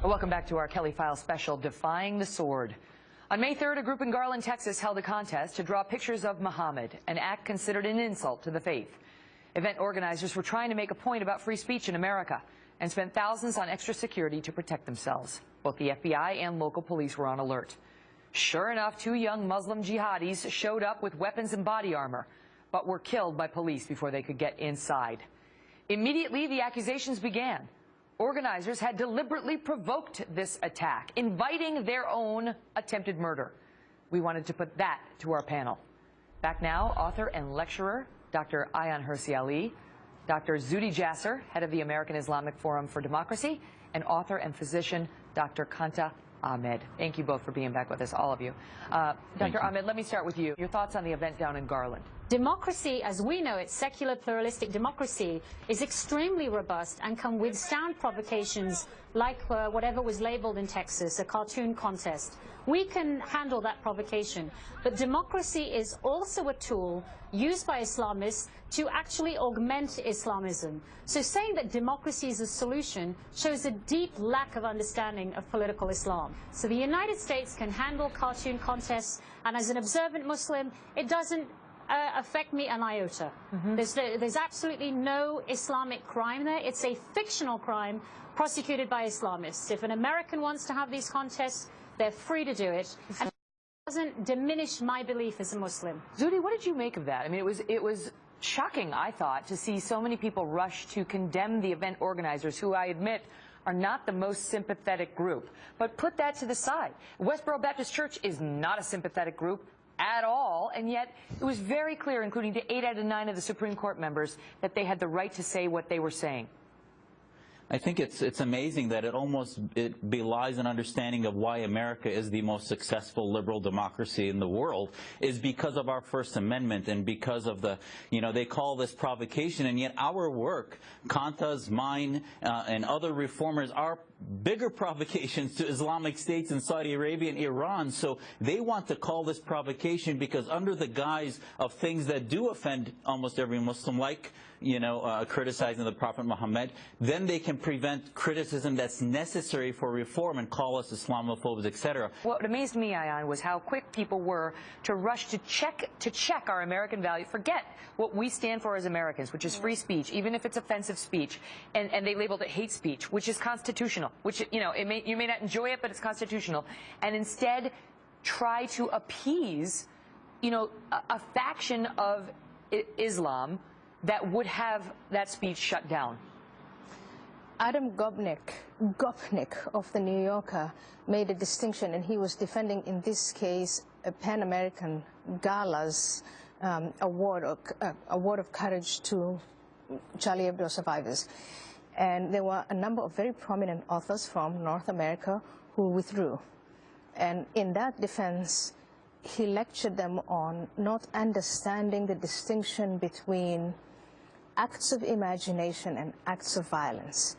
Welcome back to our Kelly File special, Defying the Sword. On May 3rd, a group in Garland, Texas held a contest to draw pictures of Muhammad, an act considered an insult to the faith. Event organizers were trying to make a point about free speech in America and spent thousands on extra security to protect themselves. Both the FBI and local police were on alert. Sure enough, 2 young Muslim jihadis showed up with weapons and body armor, but were killed by police before they could get inside. Immediately, the accusations began. Organizers had deliberately provoked this attack, inviting their own attempted murder. We wanted to put that to our panel. Back now, author and lecturer, Dr. Ayaan Hirsi, Dr. Zuhdi Jasser, head of the American Islamic Forum for Democracy, and author and physician, Dr. Katha Ahmed. Thank you both for being back with us, all of you. Dr. Ahmed, let me start with you. Your thoughts on the event down in Garland? Democracy, as we know it, secular pluralistic democracy, is extremely robust and can withstand provocations like whatever was labeled in Texas, a cartoon contest. We can handle that provocation. But democracy is also a tool used by Islamists to actually augment Islamism. So saying that democracy is a solution shows a deep lack of understanding of political Islam. So the United States can handle cartoon contests, and as an observant Muslim, it doesn't affect me an iota. There's absolutely no Islamic crime there. It's a fictional crime prosecuted by Islamists. If an American wants to have these contests, they're free to do it. And it doesn't diminish my belief as a Muslim. Zuhdi, what did you make of that? I mean, it was shocking, I thought, to see so many people rush to condemn the event organizers, who I admit are not the most sympathetic group. But put that to the side. Westboro Baptist Church is not a sympathetic group at all, and yet it was very clear, including to 8 out of 9 of the Supreme Court members, that they had the right to say what they were saying. I think it's amazing that it belies an understanding of why America is the most successful liberal democracy in the world, is because of our First Amendment and because of the, they call this provocation, and yet our work, Katha's, mine, and other reformers, are bigger provocations to Islamic states in Saudi Arabia and Iran. So they want to call this provocation because under the guise of things that do offend almost every Muslim, like criticizing the Prophet Muhammad, then they can prevent criticism that's necessary for reform and call us Islamophobes, etc. What amazed me, Ayaan, was how quick people were to rush to check our American value, forget what we stand for as Americans, which is free speech, even if it's offensive speech, and they labeled it hate speech, which is constitutional, which, you may not enjoy it, but it's constitutional, and instead try to appease, a faction of Islam that would have that speech shut down. Adam Gopnik of the New Yorker made a distinction, and he was defending, in this case, a Pan-American Gala's award of courage to Charlie Hebdo survivors. And there were a number of very prominent authors from North America who withdrew. And in that defense, he lectured them on not understanding the distinction between acts of imagination and acts of violence.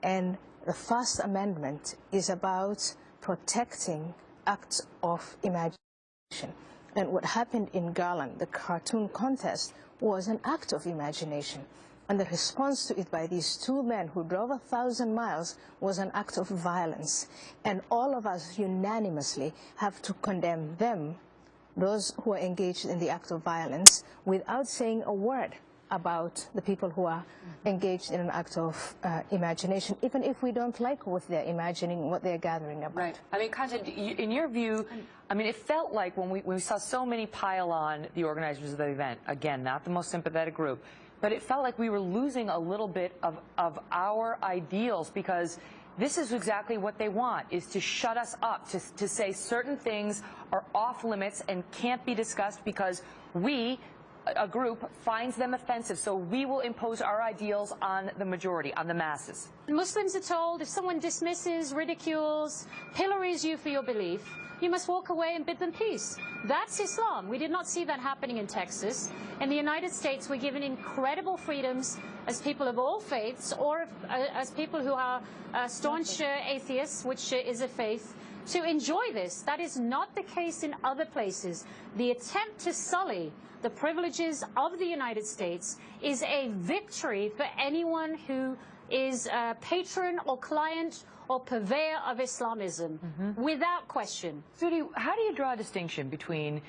And the First Amendment is about protecting acts of imagination. And what happened in Garland, the cartoon contest, was an act of imagination. And the response to it by these 2 men who drove 1,000 miles was an act of violence. And all of us unanimously have to condemn them, those who are engaged in the act of violence, without saying a word about the people who are engaged in an act of imagination, even if we don't like what they're imagining, what they're gathering about. Right. I mean, Katha, in your view, I mean, it felt like when we saw so many pile on the organizers of the event, again, not the most sympathetic group, but it felt like we were losing a little bit of our ideals, because this is exactly what they want, is to shut us up, to say certain things are off limits and can't be discussed because a group finds them offensive, so we will impose our ideals on the majority, on the masses. Muslims are told if someone dismisses, ridicules, pillories you for your belief, you must walk away and bid them peace. That's Islam. We did not see that happening in Texas. In the United States, we're given incredible freedoms as people of all faiths, or as people who are staunch atheists, which is a faith, to enjoy this. That is not the case in other places. The attempt to sully the privileges of the United States is a victory for anyone who is a patron or client or purveyor of Islamism, without question. Zuhdi, how do you draw a distinction between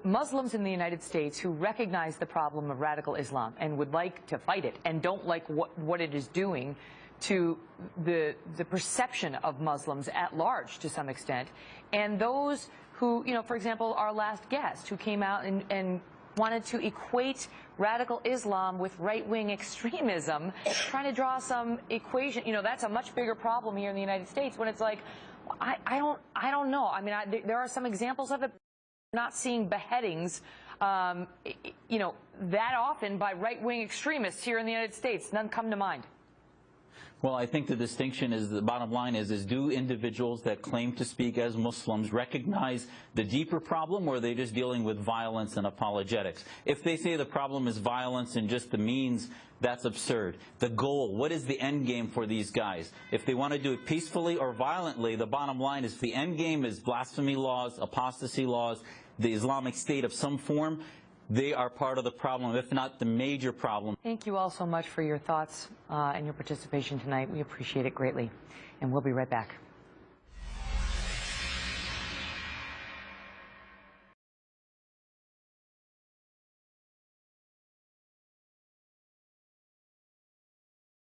Muslims in the United States who recognize the problem of radical Islam and would like to fight it and don't like what it is doing to the perception of Muslims at large to some extent, and those who, you know, for example, our last guest who came out and wanted to equate radical Islam with right-wing extremism, trying to draw some equation. You know, that's a much bigger problem here in the United States when it's like, I don't know. I mean, there are some examples of it. Not seeing beheadings, you know, that often by right-wing extremists here in the United States. None come to mind. Well, I think the distinction is, the bottom line is do individuals that claim to speak as Muslims recognize the deeper problem, or are they just dealing with violence and apologetics? If they say the problem is violence and just the means, that's absurd. The goal, what is the end game for these guys? If they want to do it peacefully or violently, the bottom line is the end game is blasphemy laws, apostasy laws, the Islamic State of some form. They are part of the problem, if not the major problem. Thank you all so much for your thoughts and your participation tonight. We appreciate it greatly. And we'll be right back.